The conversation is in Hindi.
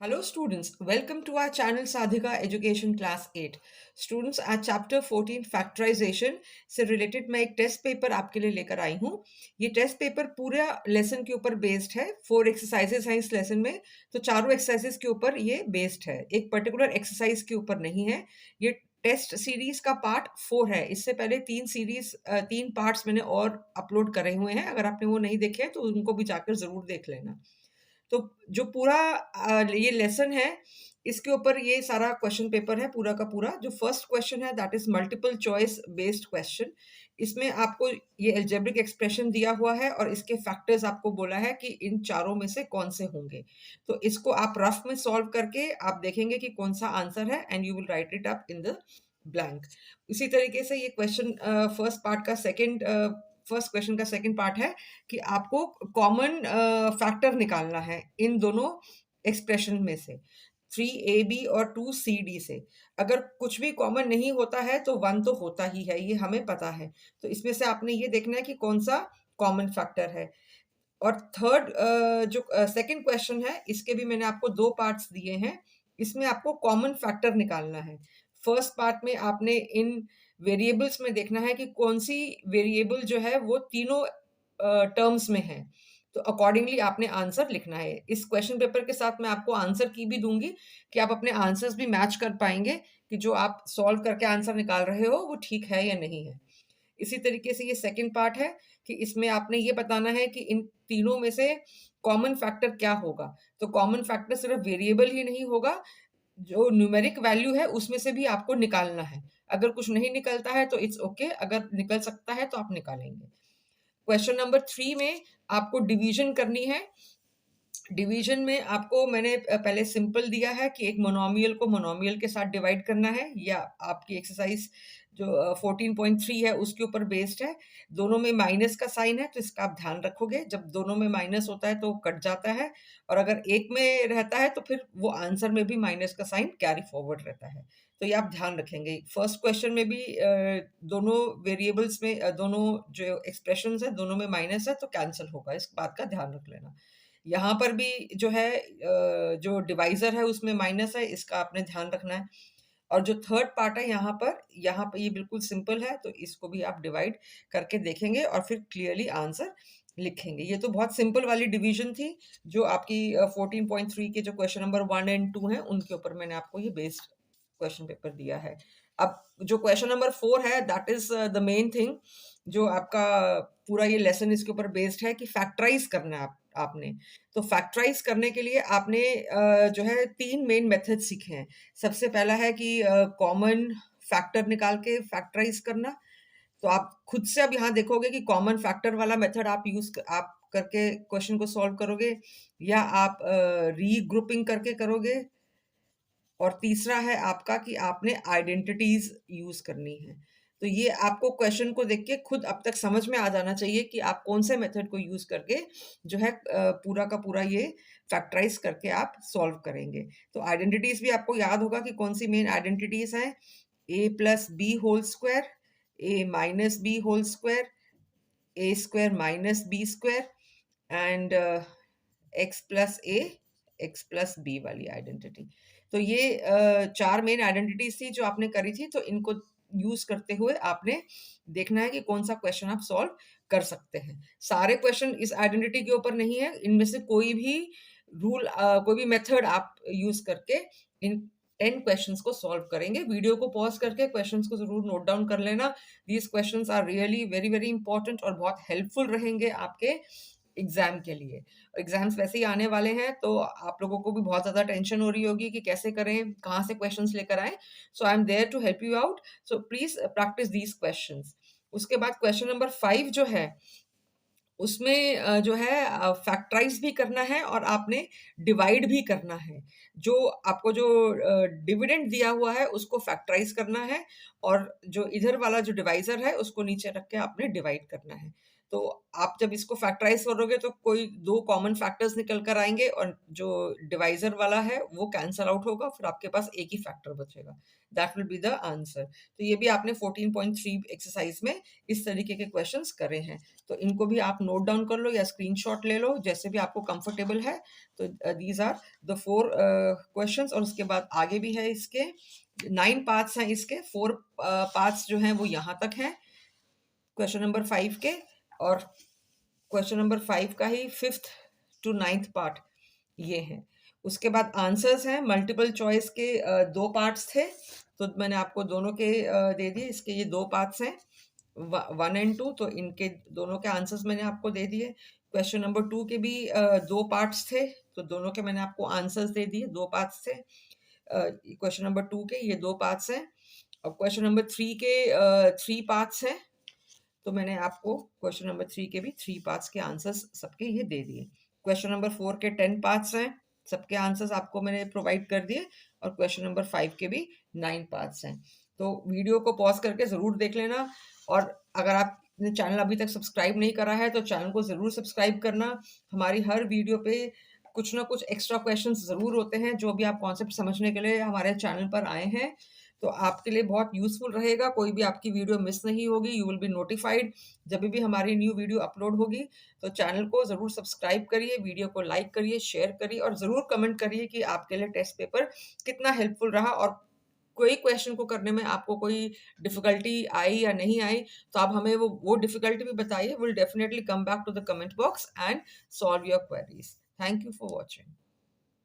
Hello students, welcome to our channel Sadhika Education Class 8. Students, आज चैप्टर 14 फैक्टराइजेशन से रिलेटेड मैं एक टेस्ट पेपर आपके लिए लेकर आई हूँ। ये टेस्ट पेपर पूरा लेसन के ऊपर बेस्ड है। 4 एक्सरसाइजेस हैं इस लेसन में, तो चारों एक्सरसाइजेस के ऊपर ये बेस्ड है, एक पर्टिकुलर एक्सरसाइज के ऊपर नहीं है। ये टेस्ट सीरीज का पार्ट 4 है। इससे पहले 3 पार्ट्स मैंने और अपलोड करे हुए हैं। अगर आपने वो नहीं देखे हैं तो उनको भी जाकर ज़रूर देख लेना। तो जो पूरा ये लेसन है, इसके ऊपर ये सारा क्वेश्चन पेपर है पूरा का पूरा। जो फर्स्ट क्वेश्चन है that is multiple choice based question. इसमें आपको ये अलजेब्रिक एक्सप्रेशन दिया हुआ है और इसके फैक्टर्स आपको बोला है कि इन चारों में से कौन से होंगे। तो इसको आप रफ में सॉल्व करके आप देखेंगे कि कौन सा आंसर है and you will write it up in the blank. इसी तरीके से ये क्वेश्चन फर्स्ट क्वेश्चन का सेकंड पार्ट है कि आपको कॉमन फैक्टर निकालना है इन दोनों एक्सप्रेशन में से, 3ab और 2cd से। अगर कुछ भी कॉमन नहीं होता है तो 1 तो होता ही है, ये हमें पता है। तो इसमें से आपने ये देखना है कि कौन सा कॉमन फैक्टर है। और थर्ड जो सेकंड क्वेश्चन है, इसके भी मैंने आपको 2 पार्ट्स दिए हैं। इसमें आपको कॉमन फैक्टर निकालना है। फर्स्ट पार्ट में आपने इन वेरिएबल्स में देखना है कि कौन सी वेरिएबल जो है वो तीनों टर्म्स में है। तो अकॉर्डिंगली आपने आंसर लिखना है। इस क्वेश्चन पेपर के साथ मैं आपको आंसर की भी दूंगी कि आप अपने आंसर्स भी मैच कर पाएंगे कि जो आप सॉल्व करके आंसर निकाल रहे हो वो ठीक है या नहीं है। इसी तरीके से ये सेकंड पार्ट है कि इसमें आपने ये बताना है कि इन तीनों में से कॉमन फैक्टर क्या होगा। तो कॉमन फैक्टर सिर्फ वेरिएबल ही नहीं होगा, जो न्यूमेरिक वैल्यू है उसमें से भी आपको निकालना है। अगर कुछ नहीं निकलता है तो इट्स ओके, अगर निकल सकता है तो आप निकालेंगे। क्वेश्चन नंबर 3 में आपको डिवीजन करनी है। डिवीजन में आपको मैंने पहले सिंपल दिया है कि एक मोनोमियल को मोनोमियल के साथ डिवाइड करना है, या आपकी एक्सरसाइज जो 14.3 है उसके ऊपर बेस्ड है। दोनों में माइनस का साइन है तो इसका आप ध्यान रखोगे। जब दोनों में माइनस होता है तो कट जाता है, और अगर एक में रहता है तो फिर वो आंसर में भी माइनस का साइन कैरी फॉरवर्ड रहता है। तो ये आप ध्यान रखेंगे। फर्स्ट क्वेश्चन में भी दोनों वेरिएबल्स में दोनों जो एक्सप्रेशंस है दोनों में माइनस है तो कैंसिल होगा, इस बात का ध्यान रख लेना। यहाँ पर भी जो है जो डिवाइजर है उसमें माइनस है, इसका आपने ध्यान रखना है। और जो थर्ड पार्ट है यहाँ पर ये बिल्कुल सिंपल है, तो इसको भी आप डिवाइड करके देखेंगे और फिर क्लियरली आंसर लिखेंगे। ये तो बहुत सिंपल वाली डिवीजन थी जो आपकी 14.3 के जो क्वेश्चन नंबर 1 एंड 2 हैं उनके ऊपर मैंने आपको ये बेस्ड क्वेश्चन पेपर दिया है। अब जो क्वेश्चन नंबर 4 है that is the main thing, जो आपका पूरा ये लेसन इसके ऊपर बेस्ड है कि फैक्टराइज करना है आपने। तो फैक्टराइज करने के लिए आपने जो है 3 मेन मेथड सीखे हैं। सबसे पहला है कि कॉमन फैक्टर निकाल के फैक्टराइज करना। तो आप खुद से अब यहाँ देखोगे कि कॉमन फैक्टर वाला मेथड आप करके क्वेश्चन को सॉल्व करोगे, या आप रीग्रुपिंग करके करोगे। और तीसरा है आपका कि आपने आइडेंटिटीज यूज करनी है। तो ये आपको क्वेश्चन को देख के खुद अब तक समझ में आ जाना चाहिए कि आप कौन से मेथड को यूज करके जो है पूरा का पूरा ये फैक्टराइज करके आप सॉल्व करेंगे। तो आइडेंटिटीज भी आपको याद होगा कि कौन सी मेन आइडेंटिटीज हैं। A plus B whole square, A minus B whole square, A square minus B square, and X plus A X plus B वाली आइडेंटिटी। तो ये 4 मेन आइडेंटिटीज थी जो आपने करी थी। तो इनको यूज करते हुए आपने देखना है कि कौन सा क्वेश्चन आप सॉल्व कर सकते हैं। सारे क्वेश्चन इस आइडेंटिटी के ऊपर नहीं है, इनमें से कोई भी कोई भी मेथड आप यूज करके इन 10 क्वेश्चंस को सॉल्व करेंगे। वीडियो को पॉज करके क्वेश्चंस को जरूर नोट डाउन कर लेना। These questions are really very very important और बहुत हेल्पफुल रहेंगे आपके एग्जाम के लिए। एग्जाम्स वैसे ही आने वाले हैं तो आप लोगों को भी बहुत ज़्यादा टेंशन हो रही होगी कि कैसे करें, कहाँ से क्वेश्चंस लेकर आएँ। So I am there to help you out. So please practice these questions. उसके बाद क्वेश्चन नंबर 5 जो है उसमें जो है फैक्टराइज भी करना है और आपने डिवाइड भी करना है। जो आपको जो डिविडेंड दिया हुआ है उसको फैक्टराइज करना है, और जो इधर वाला जो डिवाइजर है उसको नीचे रख के आपने डिवाइड करना है। तो आप जब इसको फैक्टराइज करोगे तो कोई 2 कॉमन फैक्टर्स निकल कर आएँगे और जो डिवाइज़र वाला है वो कैंसल आउट होगा, फिर आपके पास एक ही फैक्टर बचेगा। That will be the answer. तो ये भी आपने 14.3 एक्सरसाइज में इस तरीके के क्वेश्चंस करे हैं। तो इनको भी आप नोट डाउन कर लो या स्क्रीनशॉट ले लो, जैसे भी आपको कंफर्टेबल है। तो दीज आर द 4 क्वेश्चंस, और उसके बाद आगे भी है इसके 9 पार्ट्स हैं इसके, 4 पार्ट्स जो हैं वो यहाँ तक हैं क्वेश्चन नंबर 5 के, और क्वेश्चन नंबर 5 का ही 5th टू 9th पार्ट ये है। उसके बाद आंसर्स हैं, मल्टीपल चॉइस के 2 पार्ट्स थे, तो मैंने आपको दोनों के दे दिए। इसके ये 2 पार्ट्स हैं 1 एंड 2, तो इनके दोनों के आंसर्स मैंने आपको दे दिए। क्वेश्चन नंबर 2 के भी 2 पार्ट्स थे, तो दोनों के मैंने आपको आंसर्स दे दिए, 2 पार्ट्स थे। क्वेश्चन नंबर 2 के ये 2 पार्ट्स हैं, और क्वेश्चन नंबर 3 के 3 पार्ट्स हैं, तो मैंने आपको क्वेश्चन नंबर 3 के भी 3 पार्ट्स के आंसर्स सबके ये दे दिए। क्वेश्चन नंबर 4 के 10 पार्ट्स हैं, सबके आंसर्स आपको मैंने प्रोवाइड कर दिए, और क्वेश्चन नंबर 5 के भी 9 पार्ट्स हैं। तो वीडियो को पॉज करके ज़रूर देख लेना, और अगर आपने चैनल अभी तक सब्सक्राइब नहीं करा है तो चैनल को ज़रूर सब्सक्राइब करना। हमारी हर वीडियो पे कुछ ना कुछ एक्स्ट्रा क्वेश्चंस ज़रूर होते हैं, जो भी आप कॉन्सेप्ट समझने के लिए हमारे चैनल पर आए हैं, तो आपके लिए बहुत यूज़फुल रहेगा। कोई भी आपकी वीडियो मिस नहीं होगी, यू विल बी नोटिफाइड जब भी हमारी न्यू वीडियो अपलोड होगी। तो चैनल को ज़रूर सब्सक्राइब करिए, वीडियो को लाइक करिए, शेयर करिए, और ज़रूर कमेंट करिए कि आपके लिए टेस्ट पेपर कितना हेल्पफुल रहा, और कोई क्वेश्चन को करने में आपको कोई डिफ़िकल्टी आई या नहीं आई, तो आप हमें वो डिफ़िकल्टी भी बताइए। Will definitely come back to the comment box and solve your queries. Thank you for watching.